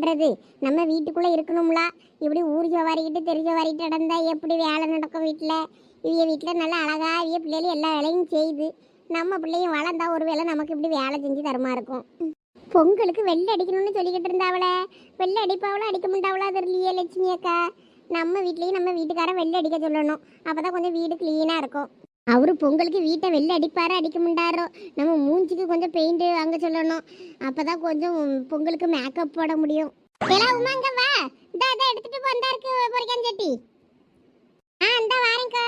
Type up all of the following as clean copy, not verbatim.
பண்றது? நம்ம வீட்டுக்குள்ள இருக்கணும்ல. இப்படி ஊர் ஜவாரிக்கிட்டு தெரு ஜவாரிக்கிட்டு நடந்தா எப்படி வேலை நடக்கும் வீட்டில்? இவங்க வீட்டில் நல்லா அழகா இவ பிள்ளைகளும் எல்லா வேலையும் செய்யுது. நம்ம பிள்ளையும் வளர்ந்தா ஒரு வேளை நமக்கு இப்படி வேலை செஞ்சு தரமா இருக்கும். பொங்கலுக்கு வெள்ளை அடிக்கணும்னு சொல்லிக்கிட்டு இருந்தாவள. வெள்ளை அடிப்பாவளா அடிக்க மாட்டாவளா தெரியலையே லட்சுமி அக்கா. நம்ம வீட்லேயும் நம்ம வீட்டுக்காரன் வெள்ளை அடிக்க சொல்லணும். அப்பதான் கொஞ்சம் வீடு கிளீனாக இருக்கும். அவரு பொங்கலுக்கு வீட்டை வெள்ளை அடிப்பாரோ அடிக்க மாட்டாரோ, நம்ம மூஞ்சிக்கு கொஞ்சம் பெயிண்ட் வாங்க சொல்லணும். அப்பதான் கொஞ்சம் பொங்கலுக்கு மேக்கப் போட முடியும். எல்லாம் உமாங்க வா, இந்த எடுத்துட்டு வந்தா இருக்கு பொரிக்கான் சட்டி. இந்த வாரேங்க்கா.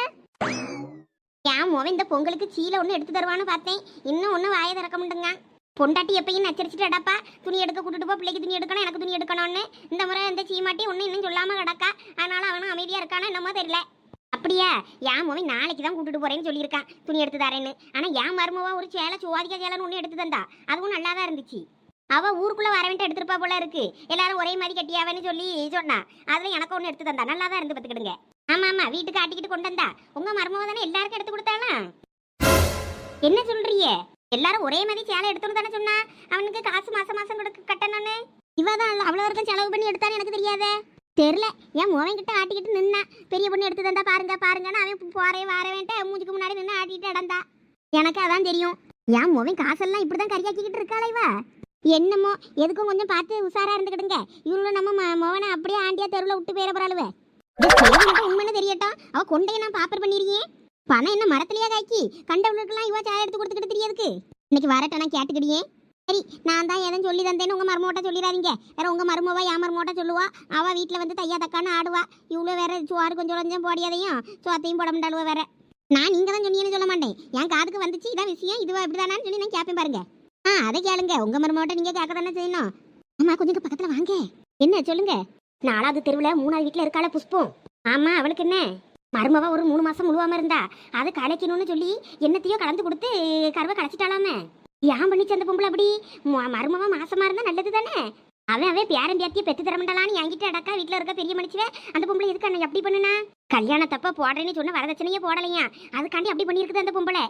ஏன் மோவன் இந்த பொங்கலுக்கு சீலை ஒன்று எடுத்து தருவான்னு பார்த்தேன். இன்னும் ஒன்றும் வாயை திறக்க முடியுங்க. பொண்டாட்டி எப்பயும் நச்சரிச்சுட்டு துணி எடுக்க கூட்டிட்டு போ, பிள்ளைக்கு துணி எடுக்கணும், எனக்கு துணி எடுக்கணும்னு. இந்த முறை இந்த சீமாட்டி ஒன்றும் இன்னும் சொல்லாமல் கிடக்கா. அதனால அவனும் அமைதியாக இருக்கானோ என்னமோ தெரியல. அப்படியா? என் மோவன் நாளைக்கு தான் கூட்டிட்டு போறேன்னு சொல்லியிருக்கான் துணி எடுத்து தரேன்னு. ஆனால் என் மருமவா ஒரு சேலை சுவாதிக்க சேலைன்னு ஒன்று எடுத்து தந்தா. அதுவும் நல்லா தான் இருந்துச்சு. அவ ஊருக்குள்ள வரவேன்ட்டு எடுத்துருப்பா போல இருக்கு. எல்லாரும் ஒரே மாதிரி கட்டியாவேன்னு சொல்லி சொன்னா. அதுல எனக்கு ஒன்று எடுத்து தந்தா. நல்லா தான் இருந்து பார்த்துக்கிடுங்க. ஆமா ஆமா, வீட்டுக்கு ஆட்டிக்கிட்டு கொண்டு வந்தா. உங்க மருமவ தானே எல்லாருக்கும் எடுத்து கொடுத்தாளா? என்ன சொல்றீங்க? எல்லாரும் ஒரே மாதிரி சேலை எடுத்துன்னு தானே சொன்னா. அவனுக்கு காசு மாசம் மாசம் கட்டணும்னு. இவதான் அவ்வளோ வரைக்கும் செலவு பண்ணி எடுத்தான்னு எனக்கு தெரியாதே. தெரியல. என் மோவன் கிட்ட ஆட்டிக்கிட்டு நின்னா. பெரிய பொண்ணு எடுத்து தந்தா பாருங்க பாருங்கன்னு அவன் போறேன் வரவேன்ட்டு மூஞ்சுக்கு முன்னாடி நின்று ஆட்டிட்டு இடந்தா. எனக்கு அதான் தெரியும். என் மோவன் காசெல்லாம் இப்படிதான் கரியாக்கிக்கிட்டு இருக்காளா இவ? என்னமோ எதுக்கும் கொஞ்சம் பார்த்து உஷாரா இருந்துக்கிடுங்க. இவங்களும் நம்ம மோவனை அப்படியே ஆண்டியா தெருவில் விட்டு போயிட போறாளுவே. உண்மைன்னு தெரியட்டும். அவ கொண்டையை நான் பாப்பர் பண்ணிருக்கேன். பணம் என்ன மரத்திலேயே காய்க்கி கண்டவனுக்குலாம் இவ சேலை எடுத்து கொடுத்துக்கிட்டு தெரியாதுக்கு. இன்னைக்கு வரட்ட நான் கேட்டுக்கிடியே. சரி, நான் தான் எதுவும் சொல்லி தந்தேன்னு உங்க மருமோட்ட சொல்லிடாதீங்க. வேற உங்க மருமவா என் மருமோட்ட சொல்லுவா. அவ வீட்டுல வந்து தையா தக்கான்னு ஆடுவா. இவ்வளோ வேற சோறு கொஞ்சம் கொஞ்சம் போடியதையும் சோத்தையும் போட மாட்டாளுவ வேற. நான் நீங்க தான் சொன்னீங்கன்னு சொல்ல மாட்டேன். என் காதுக்கு வந்துச்சு இதான் விஷயம், இதுவா இப்படிதானான்னு சொல்லி நான் கேட்பேன் பாருங்க. அதை கேளுங்க. உங்க மருமோட்ட நீங்க கேட்க தானே செய்யணும். ஆமா, கொஞ்சம் பக்கத்துல வாங்க. என்ன சொல்லுங்க? 4வது தெருவில் 3வது வீட்டில் இருக்காள புஷ்பம். ஆமா, அவளுக்கு என்ன மருமவா ஒரு 3 மாசம் முழுவாம இருந்தா. அதை கலைக்கணும்னு சொல்லி என்னத்தையோ கலந்து கொடுத்து கருவை கலைச்சிட்டாலாமே. ஏன் பண்ணிச்சு அந்த பொம்பளை அப்படி? மருமவா மாசமா இருந்தா நல்லது தானே. அவன் பேரன் பேத்திய பெத்து தரமாட்டாளான்னு என்கிட்ட அடக்கா வீட்டில் இருக்க பெரிய மனுச்சுவே. அந்த பொம்பளை எதுக்கு அண்ணன் எப்படி பண்ணுனா? கல்யாணத்தப்ப போடுறேன்னு சொன்ன வரதட்சணையே போடலையா. அதுக்காண்டி அப்படி பண்ணியிருக்குது அந்த பொம்பளை.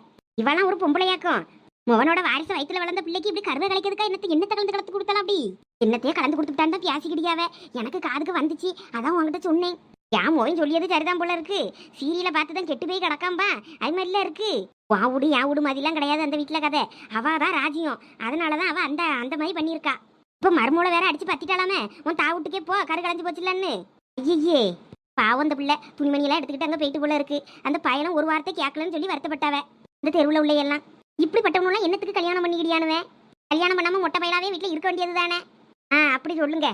இவெல்லாம் ஒரு பொம்பளையாக்கும். மோவனோட வாரிசு வயிற்றுல வளர்ந்த பிள்ளைக்கு இப்படி கருவை கலைக்கிறதுக்கா என்னத்தை கலந்து கொடுத்தலாம்? அப்படி என்னத்தையே கலந்து கொடுத்துட்டான் பேசிக்கிடியாவ. எனக்கு காதுக்கு வந்துச்சு, அதான் உங்ககிட்ட சொன்னேன். ஏன் மோவன் சொல்லியது சரிதான் போல இருக்கு. சீரியலை பார்த்துதான் கெட்டு போய் கிடக்காம்பா. அது மாதிரிலாம் இருக்கு. வா வீடு என் வீடு மாதிரிலாம் கிடையாது அந்த வீட்டில் கதை. அவ தான் ராஜ்யம். அதனாலதான் அவ அந்த மாதிரி பண்ணியிருக்கா. இப்போ மருமூளை வேற அடிச்சு பத்திட்டாலாமே. உன் தாவுட்டுக்கே போ, கரு கலைஞ்சு போச்சுலன்னு. ஐயே பாவம், அந்த பிள்ளை துணிமணியெல்லாம் எடுத்துக்கிட்டு அங்கே போயிட்டு போல இருக்கு. அந்த பையனும் ஒரு வார்த்தை கேட்கலன்னு சொல்லி வருத்தப்பட்டாவ. இந்த தெருவில் உள்ள எல்லாம் இப்படிப்பட்டவனுலாம் என்னத்துக்கு கல்யாணம் பண்ணிக்கிடியானுவேன்? கல்யாணம் பண்ணாம மொட்டை பையனாவே வீட்டில் இருக்க வேண்டியது தானே. அப்படி சொல்லுங்க.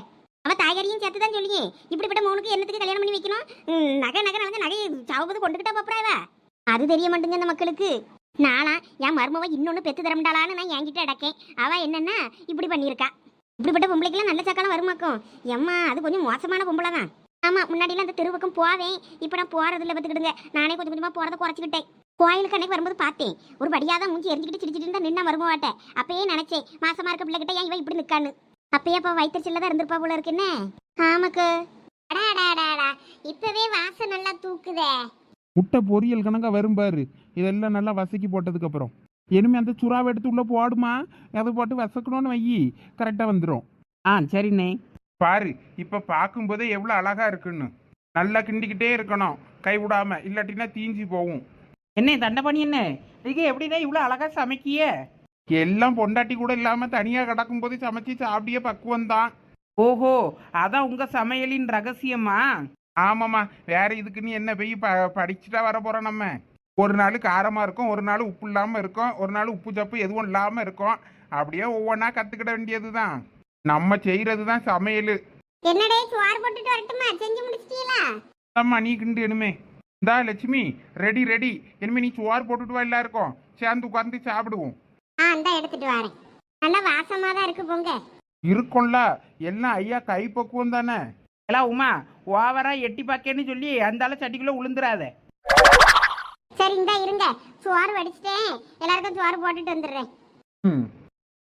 அவ தாயாரியும் சேர்த்து தான் சொல்லியே. இப்படிப்பட்ட மோனுக்கு என்னத்துக்கு கல்யாணம் பண்ணி வைக்கணும்? நகை சாவுவது கொண்டுகிட்டா பாப்பறாவ. அது தெரிய மாட்டேங்க அந்த மக்களுக்கு. நானா என் மருமவ இன்னொன்னு பெத்து தரம்டாளான்னு நான் என்கிட்ட அடக்கேன். அவ என்னன்னா இப்படி பண்ணியிருக்கா. இப்படிப்பட்ட பொம்பளைக்கெல்லாம் நல்ல சக்காலம் வருமாக்கும். எம்மா, அது கொஞ்சம் மோசமான பொம்பளை தான். ஆமா, முன்னாடிலாம் அந்த தெருவுக்கும் போவேன். இப்போ நான் போறதில்ல பார்த்துக்கிடுங்க. நானே கொஞ்சம் கொஞ்சமா போறதை குறைச்சிக்கிட்டேன். கோயிலுக்கு அன்னைக்கு வரும்போது பார்த்தேன், ஒரு படியாதான் மூஞ்சி எரிஞ்சிக்கிட்டு சிரிச்சிட்டு இருந்தா நின்னா மருமவாட்ட. அப்பயே நினைச்சேன், மாசமா இருக்க பிள்ளைகிட்ட ஏன் இவன் இப்படி நிக்கான்னு. அப்பயே அப்ப வயிற்றுச்சில்ல தான் இருந்திருப்பா போல இருக்குன்னு. ஆமாக்கு. இப்பவே வாசம் நல்லா தூக்குதே. முட்டை பொரியல் கணக்கா வரும் பாரு. இதெல்லாம் நல்லா வசக்கி போட்டதுக்கு அப்புறம் இனிமே அந்த சுறாவை எடுத்து உள்ள போடுமா. அதை போட்டு வசக்கணும்னு வையி, கரெக்டா வந்துடும். சரிண்ணே. பாரு, இப்ப பார்க்கும்போதே எவ்வளவு அழகா இருக்குன்னு. நல்லா கிண்டிக்கிட்டே இருக்கணும், கை விடாம, இல்லாட்டினா தீஞ்சி போகும். என்ன தண்டை பண்ணி என்ன இதுக்கு எப்படிதான் இவ்வளோ அழகா சமைக்கிய? எல்லாம் பொண்டாட்டி கூட இல்லாம தனியா கிடக்கும் போது சமைச்சு சாப்பிடிய பக்குவம் தான். ஓஹோ, அதான் உங்க சமையலின் ரகசியமா? ஆமாம்மா, வேற இதுக்கு நீ என்ன போய் படிச்சுட்டா வர போறோம். நம்ம ஒரு நாள் காரமா இருக்கும், ஒரு நாள் உப்பு இல்லாம இருக்கும், ஒரு நாள் உப்பு சப்பு எதுவும் இல்லாம இருக்கும். அப்படியே ஒவ்வொன்றா கத்துக்கிட வேண்டியதுதான். நம்ம செய்யறது தான் சமையல். என்னடே, சோறு போட்டுட்டு வரட்டுமா? செஞ்சு முடிச்சிட்டீங்களா? அம்மா, நீ கிண்டு இனிமே. இந்தா லட்சுமி, ரெடி ரெடி. இனிமே நீ சோறு போட்டுட்டு வா, எல்லாருக்கும் சேர்ந்து உட்கார்ந்து சாப்பிடுவோம். இந்தா எடுத்துட்டு வரேன். நல்லா வாசமா தான் இருக்கு போங்க. இருக்கும்ல, எல்லாம் ஐயா கை பக்குவம் தானே. எல்லாம் உமா, ஓவரா எட்டி பாக்கேன்னு சொல்லி அந்த சட்டிக்குள்ள உளுந்துராத. சரி, இந்தா இருங்க, சோறு வடிச்சிட்டேன். எல்லாருக்கும் சோறு போட்டுட்டு வந்துடுறேன்.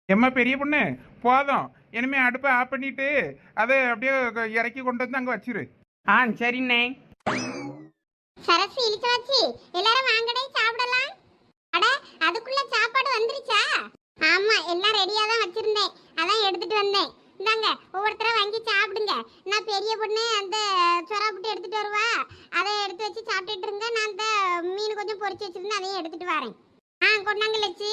எம்மா பெரிய பொண்ணு, போதும். இனிமே அடுப்பை ஆஃப் பண்ணிட்டு அதை அப்படியே இறக்கி கொண்டு வந்து அங்கே வச்சிரு. சரிண்ணே. சரசு இழுத்து வச்சு எல்லாரும் வாங்கடே சாப்பிடலாம். அட, அதுக்குள்ள சாப்பாடு வந்துருச்சா? ஆமா, எல்லாம் ரெடியா தான் வச்சிருந்தேன், அதான் எடுத்துட்டு வந்தேன். இந்தாங்க ஒவ்வொருத்தரா வாங்கி சாப்பிடுங்க. நான் பெரிய பொண்ணு அந்த சொராப்புட்டு எடுத்துட்டு வருவா, அதை எடுத்து வச்சு சாப்பிட்டுட்டு இருங்க. நான் அந்த மீன் கொஞ்சம் பொரிச்சு வச்சிருந்தேன், அதையும் எடுத்துட்டு வரேன். கொண்டாங்க லட்சி.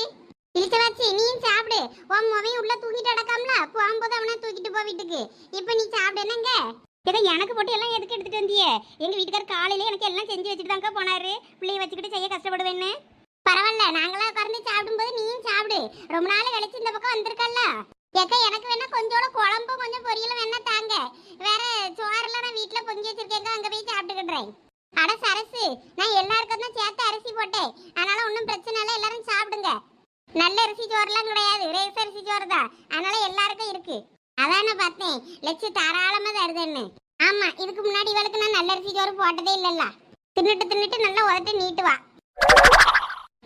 இழுச்சவாச்சி நீயும் சாப்பிடு. உன் மொவையும் உள்ள தூக்கிட்டு அடக்காமல போகும்போது அவனை தூக்கிட்டு போ வீட்டுக்கு. இப்போ நீ சாப்பிடு என்னங்க. இதை எனக்கு போட்டு எல்லாம் எதுக்கு எடுத்துட்டு வந்தியே? எங்க வீட்டுக்கார காலையில எனக்கு எல்லாம் செஞ்சு வச்சுட்டு தாங்க போனாரு. பிள்ளைய வச்சுக்கிட்டு செய்ய கஷ்டப்படுவேன்னு. பரவாயில்ல, நாங்களா உட்கார்ந்து சாப்பிடும்போது நீயும் சாப்பிடு. ரொம்ப நாள் கழிச்சு இந்த பக்கம் வந்திருக்கல்ல. ஏக்கா எனக்கு வேணா கொஞ்சோட குழம்பும் கொஞ்சம் பொரியலும் வேணா தாங்க. வேற சோறெல்லாம் நான் வீட்டுல பொங்கி வச்சிருக்கேங்க, அங்க போய் சாப்பிட்டுக்கிடுறேன். அட சரசு, நான் எல்லாருக்கும் தான் சேர்த்து அரிசி போட்டேன், அதனால ஒன்றும் பிரச்சனை இல்லை, எல்லாரும் சாப்பிடுங்க. நல்ல அரிசி சோறுலாம் கிடையாது, ரேஸ் அரிசி சோறு தான், அதனால எல்லாருக்கும் இருக்கு. அதான் நான் பார்த்தேன் லட்சு தாராளமா தருதுன்னு. ஆமா, இதுக்கு முன்னாடி இவளுக்கு நான் நல்ல அரிசி சோறு போட்டதே இல்லல்ல. தின்னுட்டு நல்லா உதட்டு நீட்டுவா.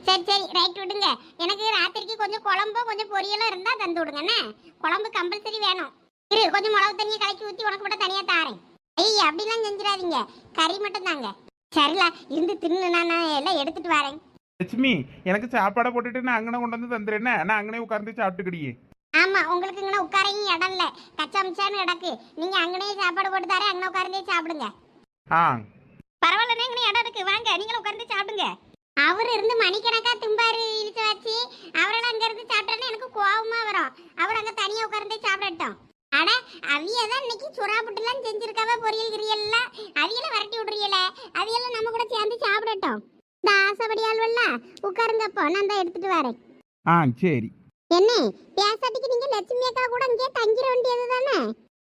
சரி சரி ரைட் விடுங்க. எனக்கு ராத்திரிக்கு கொஞ்சம் குழம்பும் கொஞ்சம் பொரியலும் இருந்தா தந்து விடுங்கண்ணே. குழம்பு கம்பல்சரி வேணும். இரு, கொஞ்சம் மிளகு தண்ணியை கலக்கி ஊற்றி உனக்கு மட்டும் தனியாக தாரேன். ஐய் அப்படிலாம் செஞ்சிடாதீங்க, கறி மட்டும் தாங்க. சரிலா, இருந்து தின்னு, நான் எல்லாம் எடுத்துட்டு வரேன். லட்சுமி, எனக்கு சாப்பாடை போட்டுட்டு நான் அங்கனே கொண்டு வந்து தந்துடுறேன், நான் அங்கனே உட்கார்ந்து சாப்பிட்டுக்கிடியே. ஆமா, உங்களுக்கு இங்கே உட்காரையும் இடம் இல்லை, கச்சாமிச்சான்னு கிடக்கு. நீங்க அங்கனே சாப்பாடு போட்டு தரேன், அங்கே உட்கார்ந்தே சாப்பிடுங்க. ஆ பரவாயில்லண்ணே, இங்கே இடம் இருக்கு, வாங்க நீங்களும் உட்கார்ந்து சாப்பிடுங்க. அவர் இருந்து மணிக்கணக்கா தும்பாரு இழுத்து வச்சு, அவரெல்லாம் அங்க இருந்து சாப்பிட்டோன்னா எனக்கு கோவமா வரும். அவர் அங்க தனியா உட்கார்ந்தே சாப்பிடட்டும். அட அவியதான் இன்னைக்கு சுறாப்புட்டுலாம் செஞ்சிருக்காவ, பொரியல் கிரியல்லாம் அவியல விரட்டி விடுறீல, அவியெல்லாம் நம்ம கூட சேர்ந்து சாப்பிடட்டும். இந்த ஆசைப்படியாள்வல்ல, உட்காருங்கப்போ நான் தான் எடுத்துட்டு வரேன். சரி. என்ன பேசாட்டிக்கு நீங்க லட்சுமி அக்கா கூட இங்கே தங்கிட வேண்டியது தானே?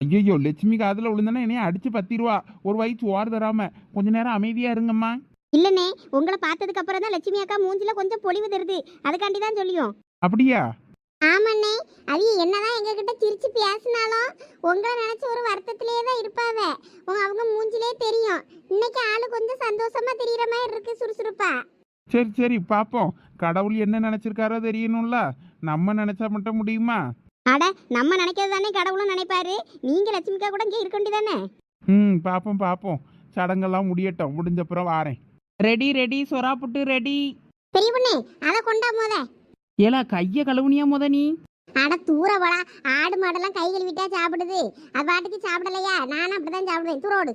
ஐயோ, லட்சுமி காதில் விழுந்தனா என்னைய அடிச்சு 10 ரூபா ஒரு வயிற்று சோறு தராம கொஞ்ச நேரம் அமைதியா இருங்கம்மா. இல்லனே, உங்களை பார்த்ததுக்கு அப்புறம் தான் லட்சுமி அக்கா மூஞ்சில கொஞ்சம் பொலிவு தருது, அதுக்காண்டி தான் சொல்லியும். அப்படியா? ஆமாண்ணே, அவிய என்னதான் எங்ககிட்ட சிரிச்சு பேசினாலும் உங்களை நினைச்ச ஒரு வருத்தத்திலேயே தான் இருப்பாவ. அவங்க மூஞ்சிலே தெரியும். இன்னைக்கு ஆளு கொஞ்சம் சந்தோஷமா தெரியற மாதிரி இருக்கு, சுறுசுறுப்பா. சரி சரி பார்ப்போம். கடவுள் என்ன நினைச்சிருக்காரோ தெரியணும்ல, நம்ம நினைச்சா மட்டும் முடியுமா? அட நம்ம நினைக்கிறது தானே கடவுளும் நினைப்பாரு. நீங்க லட்சுமிக்கா கூட இங்கே இருக்க வேண்டியதானே? பார்ப்போம் பார்ப்போம். சடங்கெல்லாம் முடியட்டும், முடிஞ்சப்புறம் வாரேன். ரெடி ரெடி சொரா புட்டு ரெடி. பெரிய பொண்ணு, அதை கொண்டா போத. ஏலா கையை கழுவுனியா முத நீ? அட தூர போடா, ஆடு மாடெல்லாம் கை கழுவிட்டா சாப்பிடுது, அது பாட்டுக்கு சாப்பிடலையா? நானும் அப்படிதான் சாப்பிடுவேன், தூரோடு.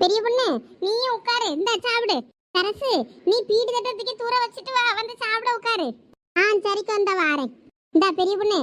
பெரிய பொண்ணு நீயும் உட்காரு, இந்த சாப்பிடு. சரசு, நீ பீடி தட்டத்துக்கு தூர வச்சுட்டு வா, வந்து சாப்பிட உட்காரு. சரிக்கு வந்த வாரேன். இந்த பெரிய பொண்ணு